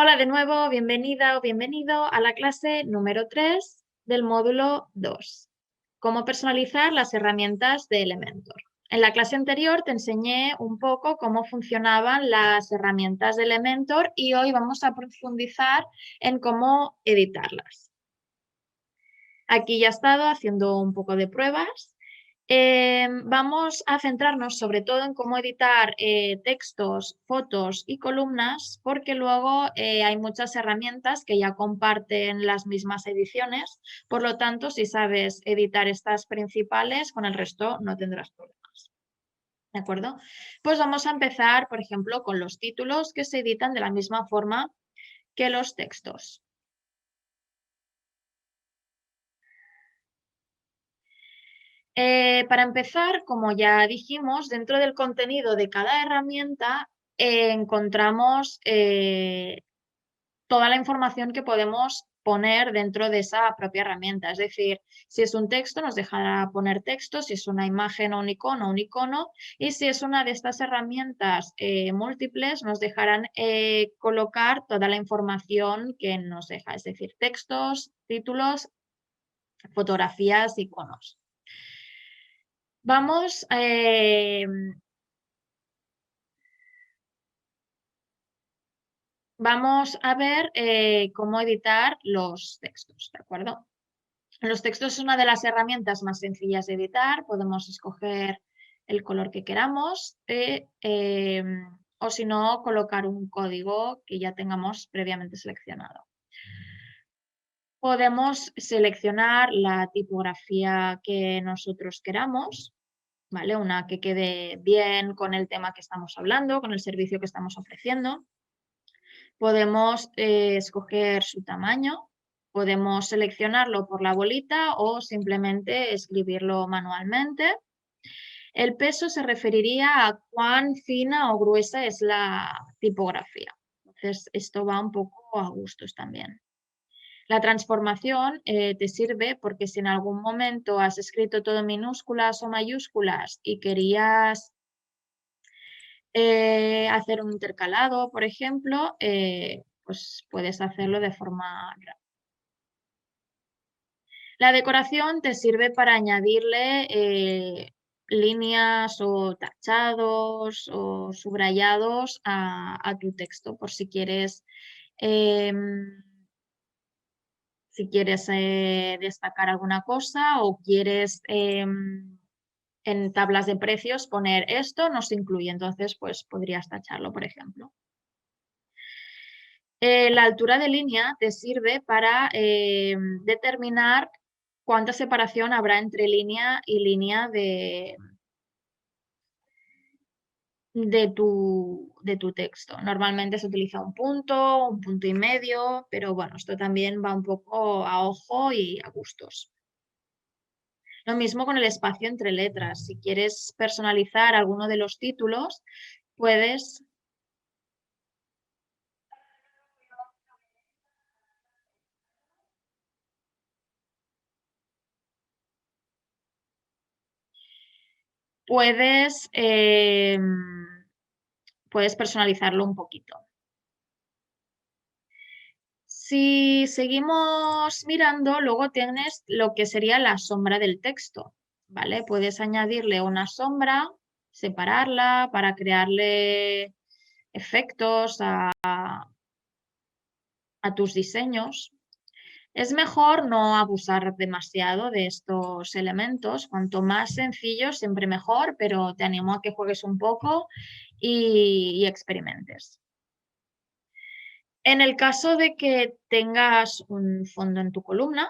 Hola de nuevo, bienvenida o bienvenido a la clase número 3 del módulo 2. Cómo personalizar las herramientas de Elementor. En la clase anterior te enseñé un poco cómo funcionaban las herramientas de Elementor y hoy vamos a profundizar en cómo editarlas. Aquí ya he estado haciendo un poco de pruebas. Vamos a centrarnos sobre todo en cómo editar textos, fotos y columnas, porque luego hay muchas herramientas que ya comparten las mismas ediciones. Por lo tanto, si sabes editar estas principales, con el resto no tendrás problemas. ¿De acuerdo? Pues vamos a empezar, por ejemplo, con los títulos que se editan de la misma forma que los textos. Para empezar, como ya dijimos, dentro del contenido de cada herramienta encontramos toda la información que podemos poner dentro de esa propia herramienta. Es decir, si es un texto, nos dejará poner texto, si es una imagen o un icono, y si es una de estas herramientas múltiples, nos dejarán colocar toda la información que nos deja, es decir, textos, títulos, fotografías, iconos. Vamos, vamos a ver cómo editar los textos, ¿de acuerdo? Los textos es una de las herramientas más sencillas de editar. Podemos escoger el color que queramos o si no, colocar un código que ya tengamos previamente seleccionado. Podemos seleccionar la tipografía que nosotros queramos, ¿vale? Una que quede bien con el tema que estamos hablando, con el servicio que estamos ofreciendo. Podemos escoger su tamaño, podemos seleccionarlo por la bolita o simplemente escribirlo manualmente. El peso se referiría a cuán fina o gruesa es la tipografía. Entonces, esto va un poco a gustos también. La transformación te sirve porque si en algún momento has escrito todo en minúsculas o mayúsculas y querías hacer un intercalado, por ejemplo, pues puedes hacerlo de forma rápida. La decoración te sirve para añadirle líneas o tachados o subrayados a tu texto, por si quieres, destacar alguna cosa o quieres en tablas de precios poner esto no se incluye, entonces pues podrías tacharlo, por ejemplo. La altura de línea te sirve para determinar cuánta separación habrá entre línea y línea de tu texto. Normalmente se utiliza un punto y medio, pero bueno, esto también va un poco a ojo y a gustos. Lo mismo con el espacio entre letras. Si quieres personalizar alguno de los títulos, puedes puedes, puedes personalizarlo un poquito. Si seguimos mirando, luego tienes lo que sería la sombra del texto, ¿vale? Puedes añadirle una sombra, separarla para crearle efectos a tus diseños. Es mejor no abusar demasiado de estos elementos. Cuanto más sencillo, siempre mejor, pero te animo a que juegues un poco y experimentes. En el caso de que tengas un fondo en tu columna,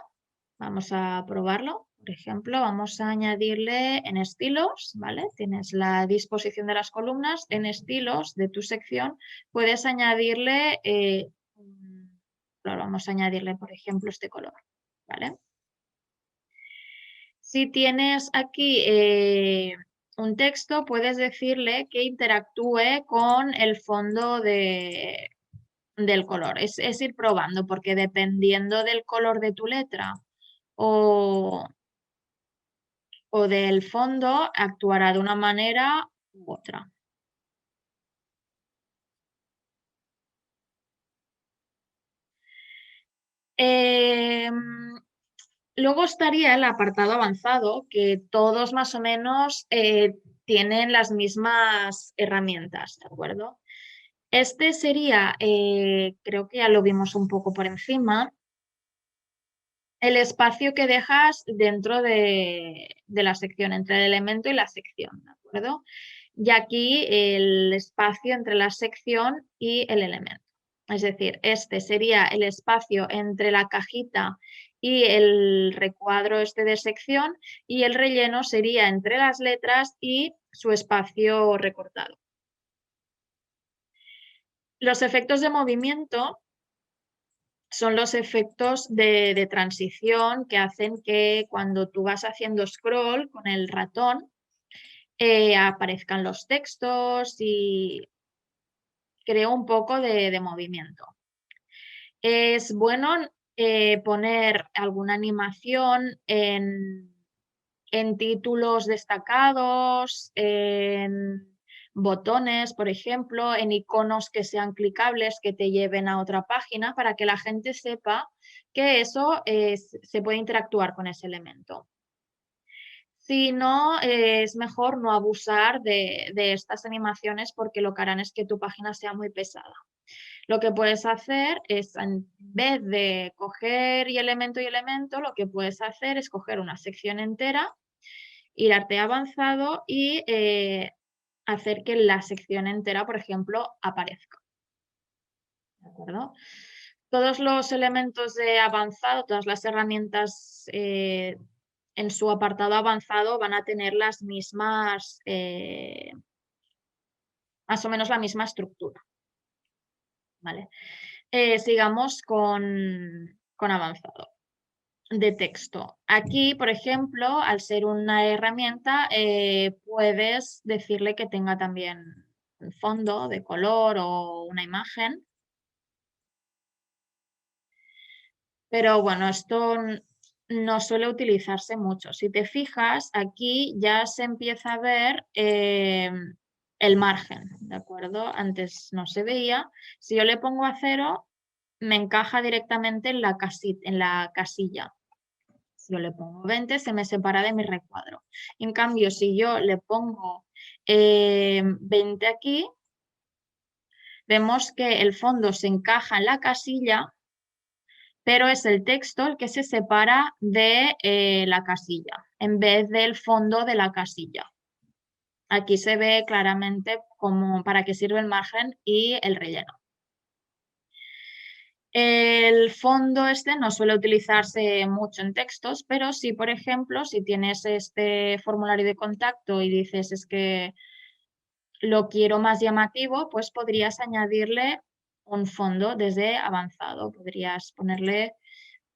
vamos a probarlo. Por ejemplo, vamos a añadirle en estilos, ¿vale? Tienes la disposición de las columnas. En estilos de tu sección puedes añadirle, vamos a añadirle, por ejemplo, este color, ¿vale? Si tienes aquí un texto, puedes decirle que interactúe con el fondo del color. Es ir probando, porque dependiendo del color de tu letra o, o del fondo, actuará de una manera u otra. Luego estaría el apartado avanzado, que todos más o menos tienen las mismas herramientas, ¿de acuerdo? Este sería, creo que ya lo vimos un poco por encima, el espacio que dejas dentro de la sección, entre el elemento y la sección, ¿de acuerdo? Y aquí el espacio entre la sección y el elemento. Es decir, este sería el espacio entre la cajita y el recuadro este de sección, y el relleno sería entre las letras y su espacio recortado. Los efectos de movimiento son los efectos de transición que hacen que cuando tú vas haciendo scroll con el ratón aparezcan los textos y crea un poco de movimiento. Es bueno poner alguna animación en títulos destacados, en botones, por ejemplo, en iconos que sean clicables que te lleven a otra página para que la gente sepa que eso se puede interactuar con ese elemento. Si no, es mejor no abusar de estas animaciones porque lo que harán es que tu página sea muy pesada. Lo que puedes hacer es, en vez de coger y elemento, lo que puedes hacer es coger una sección entera, ir arte avanzado y hacer que la sección entera, por ejemplo, aparezca. ¿De acuerdo? Todos los elementos de avanzado, todas las herramientas en su apartado avanzado van a tener las mismas, más o menos la misma estructura. ¿Vale? Sigamos con avanzado de texto. Aquí, por ejemplo, al ser una herramienta, puedes decirle que tenga también un fondo de color o una imagen. Pero bueno, esto no suele utilizarse mucho. Si te fijas, aquí ya se empieza a ver el margen, ¿de acuerdo? Antes no se veía. Si yo le pongo a 0, me encaja directamente en la casilla. Si yo le pongo 20, se me separa de mi recuadro. En cambio, si yo le pongo 20 aquí, vemos que el fondo se encaja en la casilla, pero es el texto el que se separa de la casilla, en vez del fondo de la casilla. Aquí se ve claramente para qué sirve el margen y el relleno. El fondo este no suele utilizarse mucho en textos, pero sí, por ejemplo, si tienes este formulario de contacto y dices es que lo quiero más llamativo, pues podrías añadirle un fondo desde avanzado. Podrías ponerle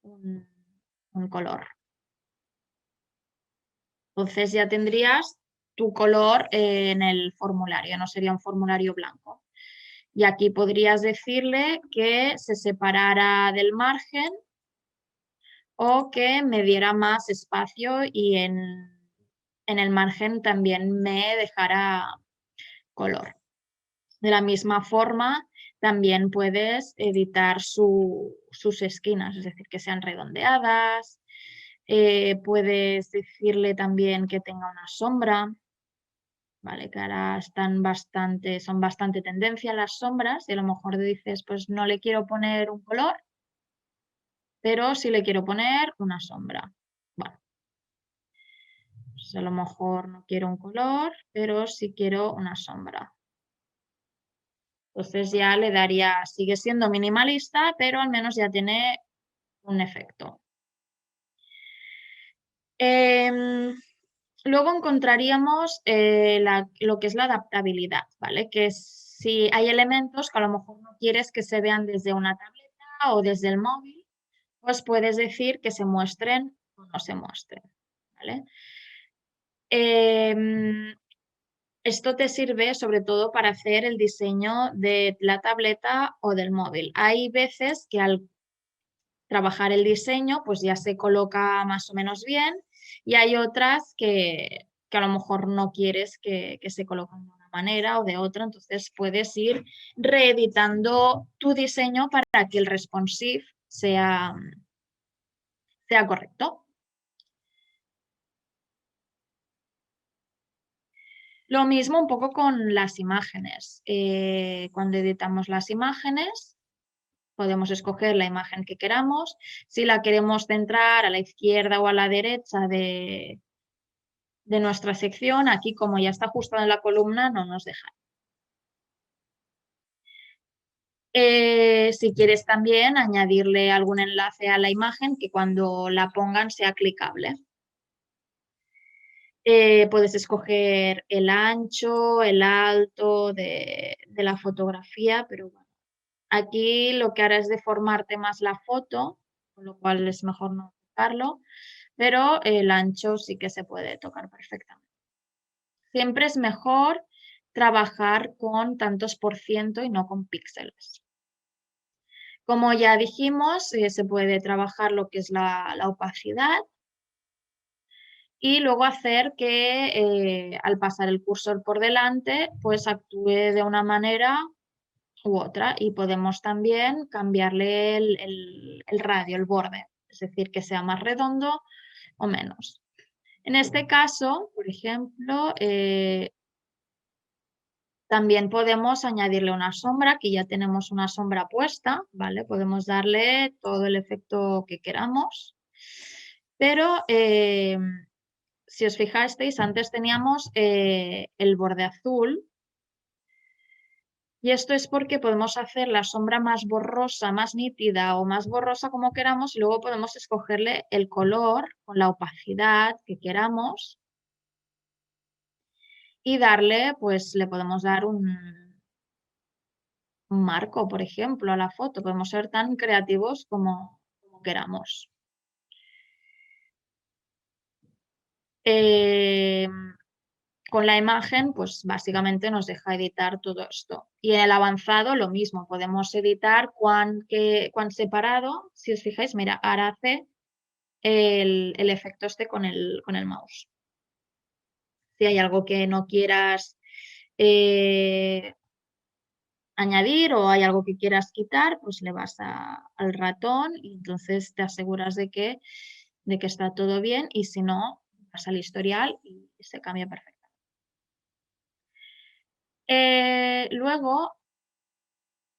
un color. Entonces ya tendrías tu color en el formulario, no sería un formulario blanco. Y aquí podrías decirle que se separara del margen o que me diera más espacio y en el margen también me dejara color. De la misma forma, también puedes editar sus esquinas, es decir, que sean redondeadas. Puedes decirle también que tenga una sombra, ¿vale? Que ahora son bastante tendencia las sombras y a lo mejor dices, pues no le quiero poner un color, pero sí le quiero poner una sombra. Bueno, pues a lo mejor no quiero un color, pero sí quiero una sombra. Entonces ya le daría, sigue siendo minimalista, pero al menos ya tiene un efecto. Luego encontraríamos lo que es la adaptabilidad, ¿vale? Que si hay elementos que a lo mejor no quieres que se vean desde una tableta o desde el móvil, pues puedes decir que se muestren o no se muestren, ¿vale? Esto te sirve sobre todo para hacer el diseño de la tableta o del móvil. Hay veces que al trabajar el diseño pues ya se coloca más o menos bien y hay otras que a lo mejor no quieres que se coloquen de una manera o de otra, entonces puedes ir reeditando tu diseño para que el responsive sea correcto. Lo mismo un poco con las imágenes. Cuando editamos las imágenes, podemos escoger la imagen que queramos. Si la queremos centrar a la izquierda o a la derecha de nuestra sección, aquí como ya está ajustado en la columna, no nos deja. Si quieres también añadirle algún enlace a la imagen que cuando la pongan sea clicable. Puedes escoger el ancho, el alto de la fotografía, pero bueno, aquí lo que hará es deformarte más la foto, con lo cual es mejor no tocarlo, pero el ancho sí que se puede tocar perfectamente. Siempre es mejor trabajar con tantos por ciento y no con píxeles. Como ya dijimos, se puede trabajar lo que es la opacidad y luego hacer que al pasar el cursor por delante, pues actúe de una manera u otra y podemos también cambiarle el radio, el borde, es decir, que sea más redondo o menos. En este caso, por ejemplo, también podemos añadirle una sombra, aquí ya tenemos una sombra puesta, ¿vale? Podemos darle todo el efecto que queramos, pero si os fijasteis, antes teníamos el borde azul y esto es porque podemos hacer la sombra más borrosa, más nítida o más borrosa como queramos y luego podemos escogerle el color con la opacidad que queramos y darle, pues le podemos dar un marco, por ejemplo, a la foto. Podemos ser tan creativos como queramos. Con la imagen, pues básicamente nos deja editar todo esto. Y en el avanzado lo mismo, podemos editar cuán separado. Si os fijáis, mira, ahora hace el efecto este con el mouse. Si hay algo que no quieras añadir o hay algo que quieras quitar, pues le vas al ratón y entonces te aseguras de que está todo bien y si no, vas al historial y se cambia perfectamente. Luego,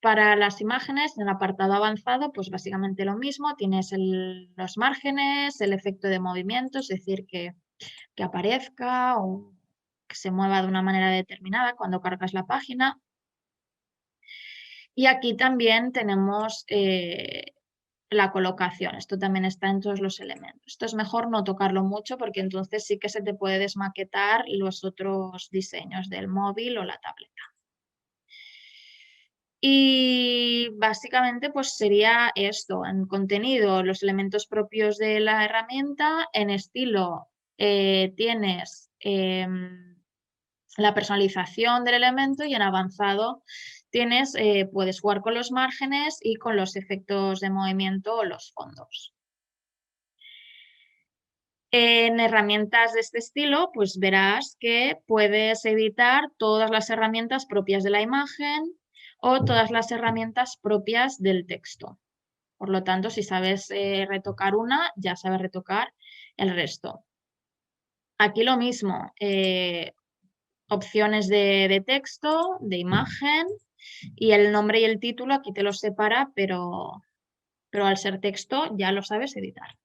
para las imágenes, en el apartado avanzado, pues básicamente lo mismo, tienes los márgenes, el efecto de movimiento, es decir, que aparezca o que se mueva de una manera determinada cuando cargas la página. Y aquí también tenemos la colocación. Esto también está en todos los elementos. Esto es mejor no tocarlo mucho porque entonces sí que se te puede desmaquetar los otros diseños del móvil o la tableta. Y básicamente pues sería esto, en contenido, los elementos propios de la herramienta, en estilo tienes la personalización del elemento y en avanzado tienes, puedes jugar con los márgenes y con los efectos de movimiento o los fondos. En herramientas de este estilo, pues verás que puedes editar todas las herramientas propias de la imagen o todas las herramientas propias del texto. Por lo tanto, si sabes retocar una, ya sabes retocar el resto. Aquí lo mismo, opciones de texto, de imagen y el nombre y el título aquí te los separa, pero al ser texto ya lo sabes editar.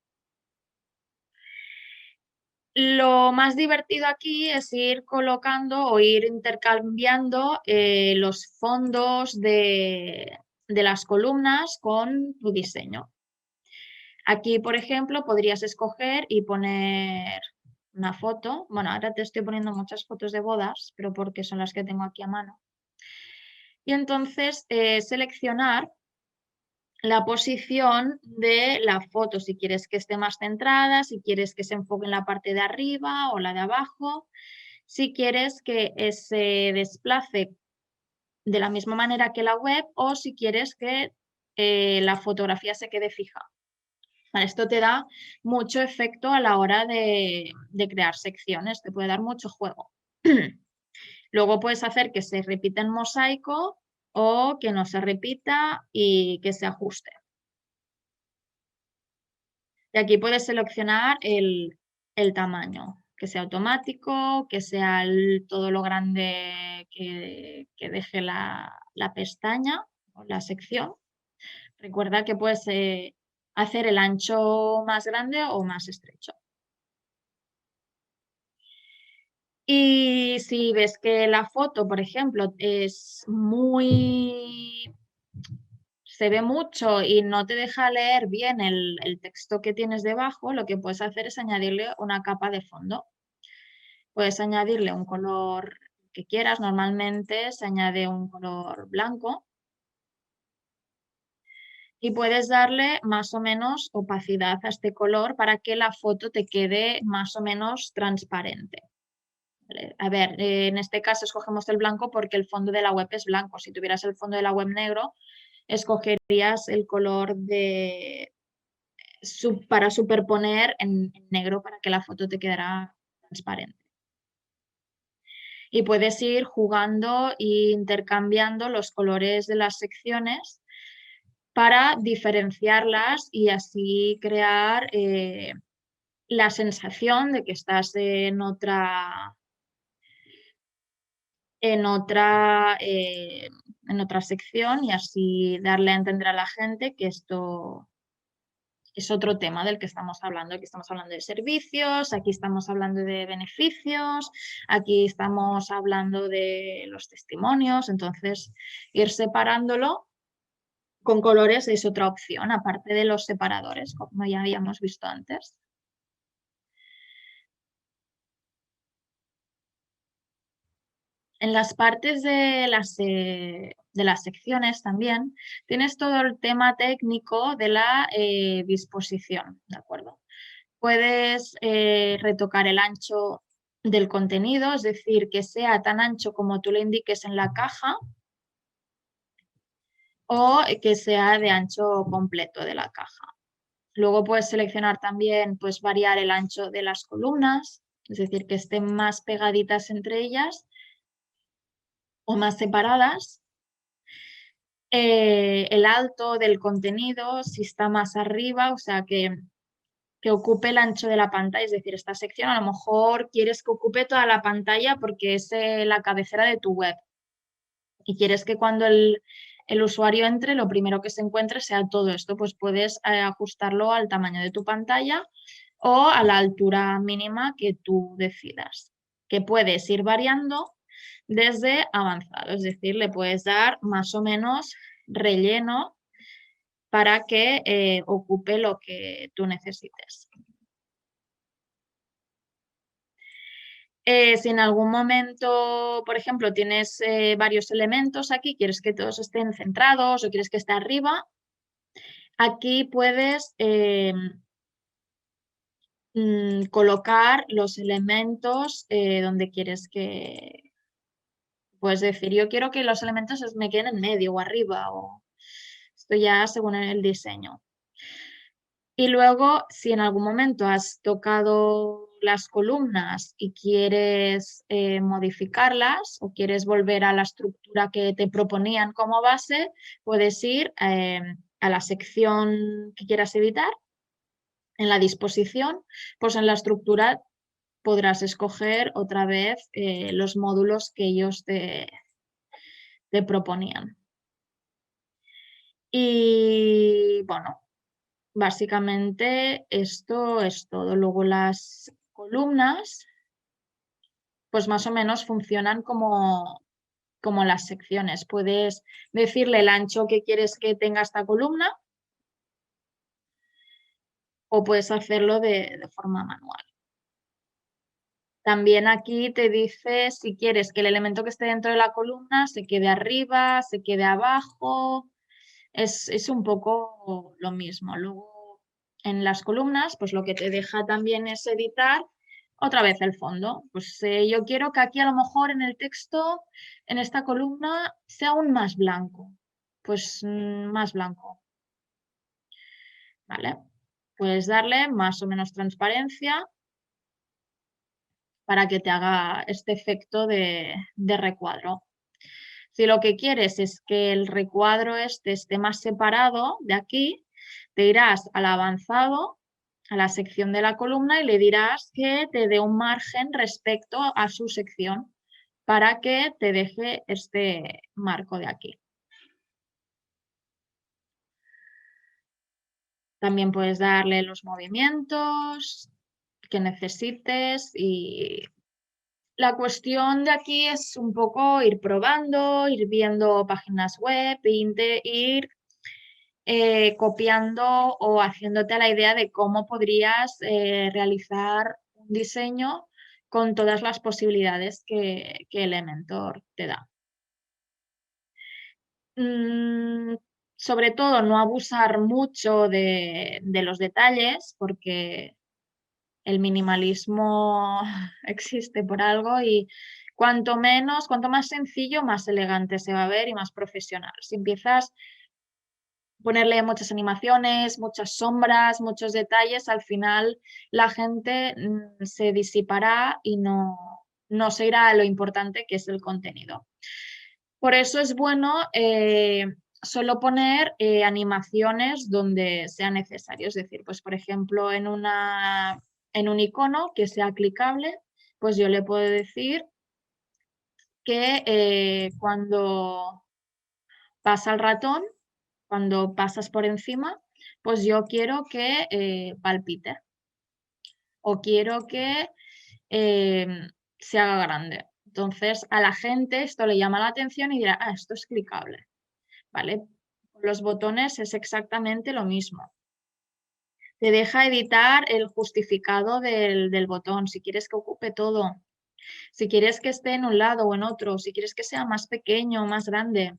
Lo más divertido aquí es ir colocando o ir intercambiando los fondos de las columnas con tu diseño. Aquí, por ejemplo, podrías escoger y poner una foto. Bueno, ahora te estoy poniendo muchas fotos de bodas, pero porque son las que tengo aquí a mano. Y entonces seleccionar la posición de la foto, si quieres que esté más centrada, si quieres que se enfoque en la parte de arriba o la de abajo, si quieres que se desplace de la misma manera que la web o si quieres que la fotografía se quede fija. Esto te da mucho efecto a la hora de crear secciones, te puede dar mucho juego. Luego puedes hacer que se repita en mosaico o que no se repita y que se ajuste. Y aquí puedes seleccionar el tamaño, que sea automático, que sea todo lo grande que deje la pestaña o la sección. Recuerda que puedes hacer el ancho más grande o más estrecho. Y si ves que la foto, por ejemplo, se ve mucho y no te deja leer bien el texto que tienes debajo, lo que puedes hacer es añadirle una capa de fondo. Puedes añadirle un color que quieras, normalmente se añade un color blanco. Y puedes darle más o menos opacidad a este color para que la foto te quede más o menos transparente. ¿Vale? A ver, en este caso escogemos el blanco porque el fondo de la web es blanco. Si tuvieras el fondo de la web negro, escogerías el color para superponer en negro para que la foto te quedara transparente. Y puedes ir jugando e intercambiando los colores de las secciones para diferenciarlas y así crear la sensación de que estás en otra sección y así darle a entender a la gente que esto es otro tema del que estamos hablando. Aquí estamos hablando de servicios, aquí estamos hablando de beneficios, aquí estamos hablando de los testimonios. Entonces, ir separándolo con colores es otra opción, aparte de los separadores, como ya habíamos visto antes. En las partes de las secciones también tienes todo el tema técnico de la disposición, ¿de acuerdo? Puedes retocar el ancho del contenido, es decir, que sea tan ancho como tú le indiques en la caja o que sea de ancho completo de la caja. Luego puedes seleccionar también, pues variar el ancho de las columnas, es decir, que estén más pegaditas entre ellas o más separadas. El alto del contenido, si está más arriba, o sea, que ocupe el ancho de la pantalla, es decir, esta sección a lo mejor quieres que ocupe toda la pantalla porque es la cabecera de tu web y quieres que cuando el usuario entre, lo primero que se encuentre sea todo esto, pues puedes ajustarlo al tamaño de tu pantalla o a la altura mínima que tú decidas, que puedes ir variando desde avanzado, es decir, le puedes dar más o menos relleno para que ocupe lo que tú necesites. Si en algún momento, por ejemplo, tienes varios elementos aquí, quieres que todos estén centrados o quieres que esté arriba, aquí puedes colocar los elementos donde quieres que, puedes decir, yo quiero que los elementos me queden en medio o arriba, o esto ya según el diseño. Y luego, si en algún momento has tocado las columnas y quieres modificarlas o quieres volver a la estructura que te proponían como base, puedes ir a la sección que quieras editar, en la disposición, pues en la estructura podrás escoger otra vez los módulos que ellos te proponían. Y bueno, básicamente esto es todo. Luego las columnas, pues más o menos funcionan como las secciones. Puedes decirle el ancho que quieres que tenga esta columna o puedes hacerlo de forma manual. También aquí te dice si quieres que el elemento que esté dentro de la columna se quede arriba, se quede abajo. Es un poco lo mismo. Luego, en las columnas, pues lo que te deja también es editar otra vez el fondo. Pues yo quiero que aquí a lo mejor en el texto, en esta columna, sea aún más blanco. Pues más blanco. ¿Vale? Puedes darle más o menos transparencia para que te haga este efecto de recuadro. Si lo que quieres es que el recuadro esté más separado de aquí, te irás al avanzado a la sección de la columna y le dirás que te dé un margen respecto a su sección para que te deje este marco de aquí. También puedes darle los movimientos que necesites y la cuestión de aquí es un poco ir probando, ir viendo páginas web, ir copiando o haciéndote la idea de cómo podrías realizar un diseño con todas las posibilidades que Elementor te da. Sobre todo no abusar mucho de los detalles porque el minimalismo existe por algo y cuanto más sencillo, más elegante se va a ver y más profesional. Si empiezas ponerle muchas animaciones, muchas sombras, muchos detalles, al final la gente se disipará y no se irá a lo importante que es el contenido. Por eso es bueno solo poner animaciones donde sea necesario. Es decir, pues por ejemplo en un icono que sea clicable, pues yo le puedo decir que cuando pasa el ratón, cuando pasas por encima, pues yo quiero que palpite o quiero que se haga grande. Entonces a la gente esto le llama la atención y dirá, ah, esto es clicable, ¿vale? Con los botones es exactamente lo mismo. Te deja editar el justificado del botón, si quieres que ocupe todo, si quieres que esté en un lado o en otro, si quieres que sea más pequeño o más grande,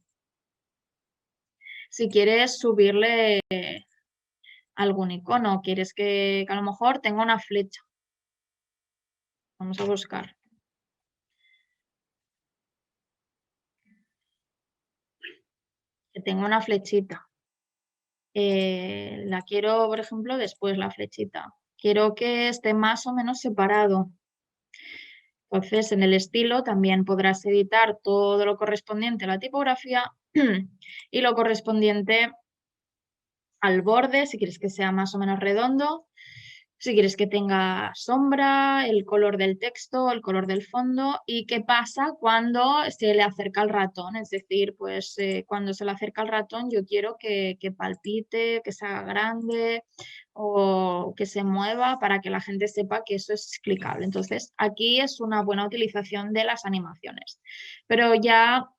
si quieres subirle algún icono, quieres que a lo mejor tenga una flecha. Vamos a buscar. Que tenga una flechita. La quiero, por ejemplo, después la flechita. Quiero que esté más o menos separado. Entonces, en el estilo también podrás editar todo lo correspondiente a la tipografía y lo correspondiente al borde, si quieres que sea más o menos redondo, si quieres que tenga sombra, el color del texto, el color del fondo y qué pasa cuando se le acerca el ratón. Es decir, pues cuando se le acerca el ratón yo quiero que palpite, que se haga grande o que se mueva para que la gente sepa que eso es clicable. Entonces, aquí es una buena utilización de las animaciones. Pero ya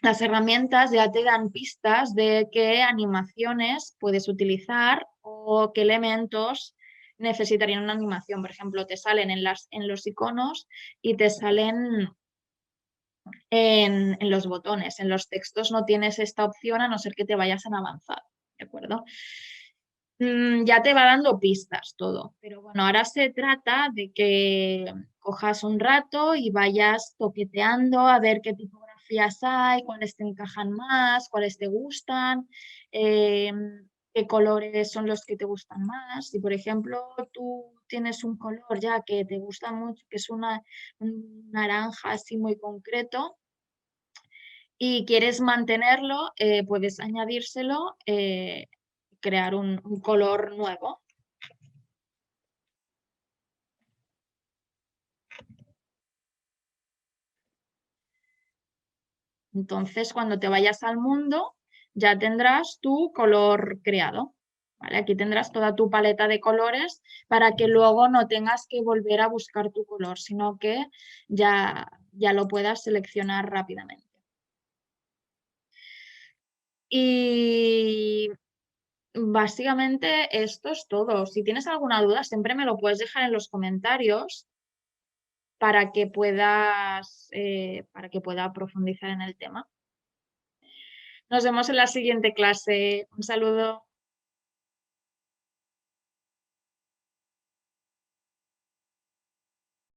las herramientas ya te dan pistas de qué animaciones puedes utilizar o qué elementos necesitarían una animación. Por ejemplo, te salen en los iconos y te salen en los botones. En los textos no tienes esta opción a no ser que te vayas en avanzado, ¿de acuerdo? Ya te va dando pistas todo, pero bueno, ahora se trata de que cojas un rato y vayas toqueteando a ver qué tipografías hay, cuáles te encajan más, cuáles te gustan, qué colores son los que te gustan más. Si por ejemplo tú tienes un color ya que te gusta mucho, que es un naranja así muy concreto, y quieres mantenerlo, puedes añadírselo, crear un color nuevo. Entonces, cuando te vayas al mundo, ya tendrás tu color creado. ¿Vale? Aquí tendrás toda tu paleta de colores para que luego no tengas que volver a buscar tu color, sino que ya lo puedas seleccionar rápidamente. Y básicamente esto es todo. Si tienes alguna duda, siempre me lo puedes dejar en los comentarios para que pueda profundizar en el tema. Nos vemos en la siguiente clase. Un saludo.